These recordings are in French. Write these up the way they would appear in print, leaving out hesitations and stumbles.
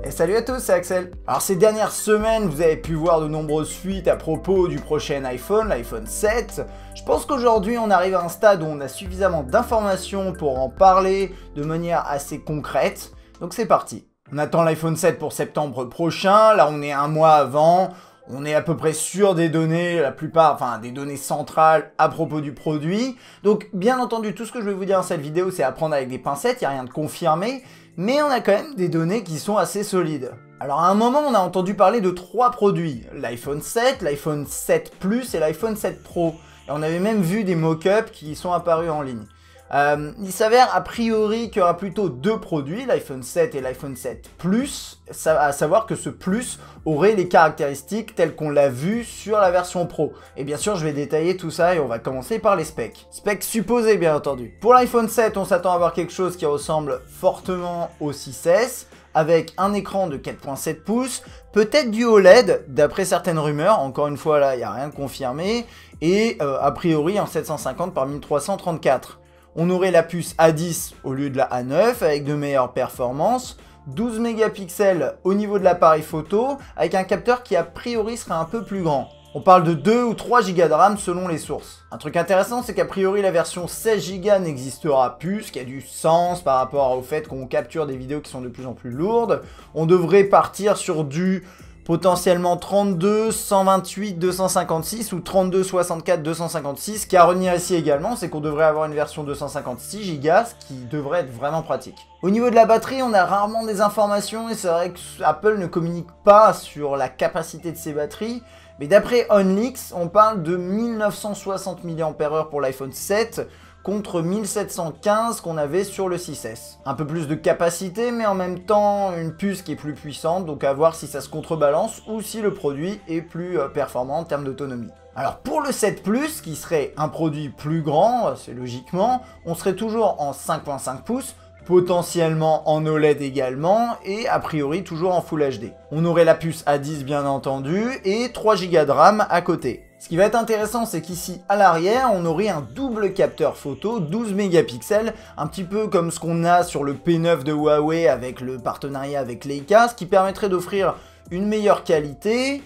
Et salut à tous, c'est Axel. Alors ces dernières semaines, vous avez pu voir de nombreuses fuites à propos du prochain iPhone, l'iPhone 7. Je pense qu'aujourd'hui on arrive à un stade où on a suffisamment d'informations pour en parler de manière assez concrète. Donc c'est parti. On attend l'iPhone 7 pour septembre prochain, là on est un mois avant. On est à peu près sûr des données, la plupart, enfin des données centrales à propos du produit. Donc bien entendu, tout ce que je vais vous dire dans cette vidéo, c'est à prendre avec des pincettes, il n'y a rien de confirmé. Mais on a quand même des données qui sont assez solides. Alors à un moment, on a entendu parler de 3 produits. L'iPhone 7, l'iPhone 7 Plus et l'iPhone 7 Pro. Et on avait même vu des mock-ups qui sont apparus en ligne. Il s'avère a priori qu'il y aura plutôt 2 produits, l'iPhone 7 et l'iPhone 7 Plus, à savoir que ce Plus aurait les caractéristiques telles qu'on l'a vu sur la version Pro. Et bien sûr, je vais détailler tout ça et on va commencer par les specs. Specs supposés, bien entendu. Pour l'iPhone 7, on s'attend à avoir quelque chose qui ressemble fortement au 6S, avec un écran de 4.7 pouces, peut-être du OLED, d'après certaines rumeurs, encore une fois là, il n'y a rien de confirmé, et a priori en 750 par 1334. On aurait la puce A10 au lieu de la A9 avec de meilleures performances, 12 mégapixels au niveau de l'appareil photo avec un capteur qui a priori serait un peu plus grand. On parle de 2 ou 3 Go de RAM selon les sources. Un truc intéressant, c'est qu'a priori la version 16 Go n'existera plus, ce qui a du sens par rapport au fait qu'on capture des vidéos qui sont de plus en plus lourdes. On devrait partir sur du potentiellement 32, 128, 256 ou 32, 64, 256. Ce qui a à retenir ici également, c'est qu'on devrait avoir une version 256 Go, ce qui devrait être vraiment pratique. Au niveau de la batterie, on a rarement des informations et c'est vrai que Apple ne communique pas sur la capacité de ses batteries. Mais d'après OnLeaks, on parle de 1960 mAh pour l'iPhone 7 contre 1715 qu'on avait sur le 6S. Un peu plus de capacité, mais en même temps une puce qui est plus puissante, donc à voir si ça se contrebalance ou si le produit est plus performant en termes d'autonomie. Alors pour le 7 Plus, qui serait un produit plus grand, c'est logiquement, on serait toujours en 5.5 pouces, potentiellement en OLED également, et a priori toujours en Full HD. On aurait la puce A10 bien entendu, et 3 Go de RAM à côté. Ce qui va être intéressant, c'est qu'ici, à l'arrière, on aurait un double capteur photo, 12 mégapixels, un petit peu comme ce qu'on a sur le P9 de Huawei avec le partenariat avec Leica, ce qui permettrait d'offrir une meilleure qualité,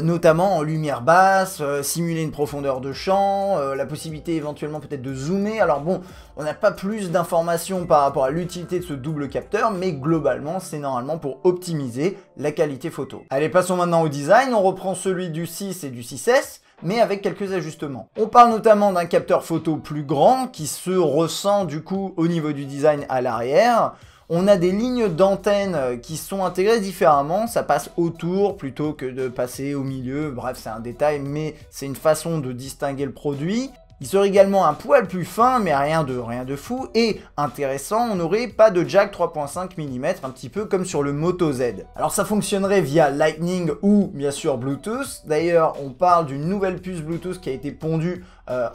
notamment en lumière basse, simuler une profondeur de champ, la possibilité éventuellement peut-être de zoomer. Alors bon, on n'a pas plus d'informations par rapport à l'utilité de ce double capteur, mais globalement, c'est normalement pour optimiser la qualité photo. Allez, passons maintenant au design. On reprend celui du 6 et du 6S, mais avec quelques ajustements. On parle notamment d'un capteur photo plus grand qui se ressent du coup au niveau du design à l'arrière. On a des lignes d'antenne qui sont intégrées différemment, ça passe autour plutôt que de passer au milieu, bref c'est un détail mais c'est une façon de distinguer le produit. Il serait également un poil plus fin, mais rien de fou. Et intéressant, on n'aurait pas de jack 3.5 mm, un petit peu comme sur le Moto Z. Alors ça fonctionnerait via Lightning ou bien sûr Bluetooth. D'ailleurs, on parle d'une nouvelle puce Bluetooth qui a été pondue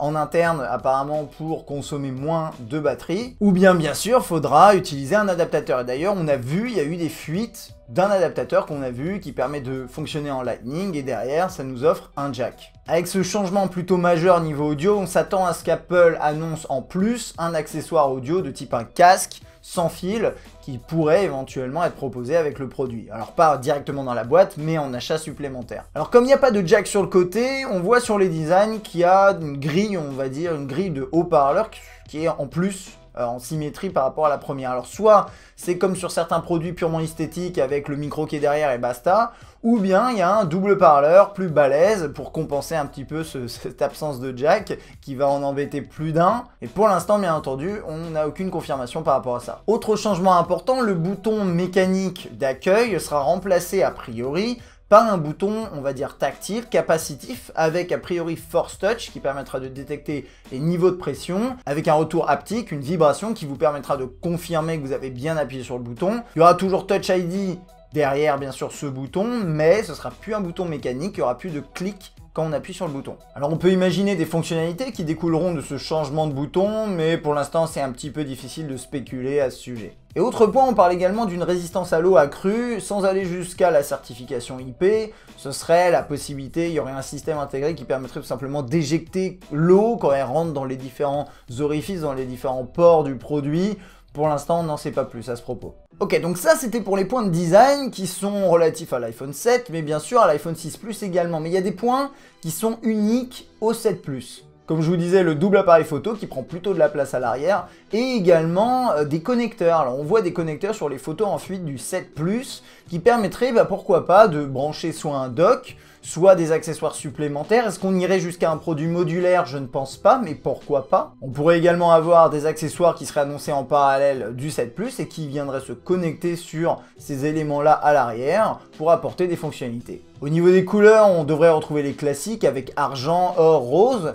en interne apparemment pour consommer moins de batterie. Ou bien sûr, faudra utiliser un adaptateur. Et d'ailleurs, on a vu, il y a eu des fuites d'un adaptateur qu'on a vu qui permet de fonctionner en Lightning et derrière ça nous offre un jack. Avec ce changement plutôt majeur niveau audio, on s'attend à ce qu'Apple annonce en plus un accessoire audio de type un casque sans fil qui pourrait éventuellement être proposé avec le produit. Alors pas directement dans la boîte mais en achat supplémentaire. Alors comme il n'y a pas de jack sur le côté, on voit sur les designs qu'il y a une grille, on va dire une grille de haut-parleurs qui est en plus en symétrie par rapport à la première. Alors soit c'est comme sur certains produits purement esthétiques avec le micro qui est derrière et basta, ou bien il y a un double parleur plus balèze pour compenser un petit peu cette absence de jack qui va en embêter plus d'un. Et pour l'instant, bien entendu, on n'a aucune confirmation par rapport à ça. Autre changement important, le bouton mécanique d'accueil sera remplacé a priori par un bouton, on va dire tactile, capacitif, avec a priori Force Touch qui permettra de détecter les niveaux de pression, avec un retour haptique, une vibration qui vous permettra de confirmer que vous avez bien appuyé sur le bouton. Il y aura toujours Touch ID derrière bien sûr ce bouton, mais ce sera plus un bouton mécanique, il n'y aura plus de clic quand on appuie sur le bouton. Alors on peut imaginer des fonctionnalités qui découleront de ce changement de bouton, mais pour l'instant c'est un petit peu difficile de spéculer à ce sujet. Et autre point, on parle également d'une résistance à l'eau accrue, sans aller jusqu'à la certification IP, ce serait la possibilité, il y aurait un système intégré qui permettrait tout simplement d'éjecter l'eau quand elle rentre dans les différents orifices, dans les différents ports du produit, Pour l'instant, on n'en sait pas plus à ce propos. Ok, donc ça c'était pour les points de design qui sont relatifs à l'iPhone 7, mais bien sûr à l'iPhone 6 Plus également. Mais il y a des points qui sont uniques au 7 Plus. Comme je vous disais, le double appareil photo qui prend plutôt de la place à l'arrière, et également des connecteurs. Alors on voit des connecteurs sur les photos en fuite du 7 Plus qui permettraient, pourquoi pas, de brancher soit un dock, soit des accessoires supplémentaires. Est-ce qu'on irait jusqu'à un produit modulaire? Je ne pense pas, mais pourquoi pas? On pourrait également avoir des accessoires qui seraient annoncés en parallèle du 7 Plus et qui viendraient se connecter sur ces éléments-là à l'arrière pour apporter des fonctionnalités. Au niveau des couleurs, on devrait retrouver les classiques avec argent, or, rose.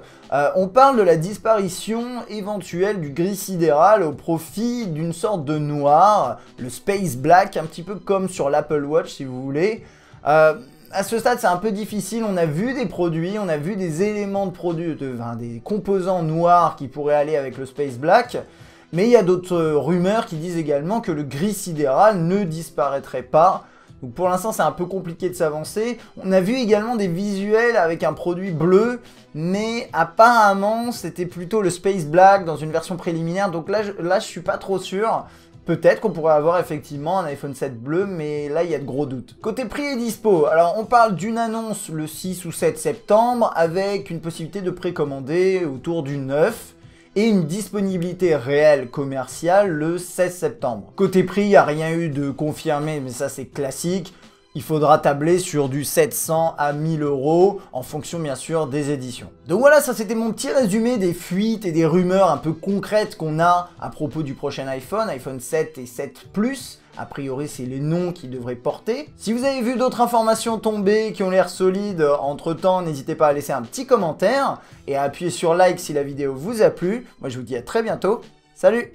On parle de la disparition éventuelle du gris sidéral au profit d'une sorte de noir, le Space Black, un petit peu comme sur l'Apple Watch si vous voulez. À ce stade, c'est un peu difficile. On a vu des produits, on a vu des éléments de produits, des composants noirs qui pourraient aller avec le Space Black. Mais il y a d'autres rumeurs qui disent également que le gris sidéral ne disparaîtrait pas. Donc pour l'instant, c'est un peu compliqué de s'avancer. On a vu également des visuels avec un produit bleu, mais apparemment, c'était plutôt le Space Black dans une version préliminaire. Donc là, je suis pas trop sûr. Peut-être qu'on pourrait avoir effectivement un iPhone 7 bleu, mais là il y a de gros doutes. Côté prix et dispo, alors on parle d'une annonce le 6 ou 7 septembre avec une possibilité de précommander autour du 9 et une disponibilité réelle commerciale le 16 septembre. Côté prix, il n'y a rien eu de confirmé, mais ça c'est classique. Il faudra tabler sur du 700 à 1000 euros en fonction bien sûr des éditions. Donc voilà, ça c'était mon petit résumé des fuites et des rumeurs un peu concrètes qu'on a à propos du prochain iPhone, iPhone 7 et 7 Plus. A priori, c'est les noms qu'ils devraient porter. Si vous avez vu d'autres informations tomber qui ont l'air solides entre-temps, n'hésitez pas à laisser un petit commentaire et à appuyer sur like si la vidéo vous a plu. Moi, je vous dis à très bientôt. Salut!